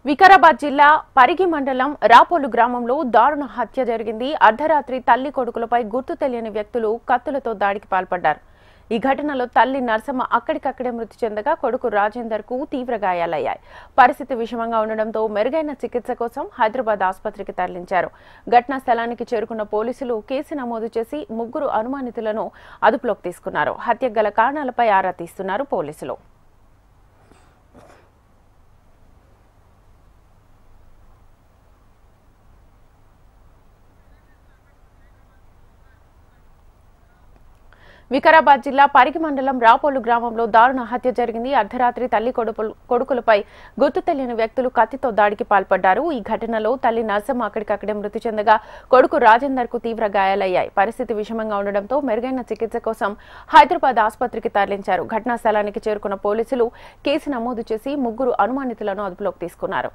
వికారాబాద్ జిల్లా పరిగి మండలం రాపోలు గ్రామంలో దారుణ హత్య జరిగింది. అర్ధరాత్రి తల్లి కొడుకులపై గుర్తు తెలియని వ్యక్తులు కత్తులతో దాడికి పాల్పడ్డారు. ఈ ఘటనలో తల్లి నర్సమ్మ అక్కడికక్కడే మృతి చెందగా కొడుకు రాజేందర్ కు తీవ్ర గాయాలయ్యాయి. పరిస్థితి విషమంగా ఉండడంతో మెరుగైన చికిత్స కోసం హైదరాబాద్ ఆసుపత్రికి తరలించారు. ఘటనా స్థలానికి చేరుకున్న పోలీసులు కేసు నమోదు చేసి ముగ్గురు అనుమానితులను అదుపులోకి తీసుకున్నారు. హత్యకు గల కారణాలపై ఆరా తీస్తున్నారు పోలీసులు. వికారాబాద్ జిల్లా పరిగి మండలం రాపోలు గ్రామంలో దారుణ హత్య జరిగింది. అర్ధరాత్రి తల్లి కొడుకులపై గుర్తు తెలియని వ్యక్తులు కత్తితో దాడికి పాల్పడ్డారు. ఈ ఘటనలో తల్లి నర్సమ్మ అక్కడికక్కడే మృతి చెందగా కొడుకు రాజేందర్ కు తీవ్ర గాయాలయ్యాయి. పరిస్థితి విషమంగా ఉండడంతో మెరుగైన చికిత్స కోసం హైదరాబాద్ ఆసుపత్రికి తరలించారు. ఘటనా స్థలానికి చేరుకున్న పోలీసులు కేసు నమోదు చేసి ముగ్గురు అనుమానితులను అదుపులోకి తీసుకున్నారు.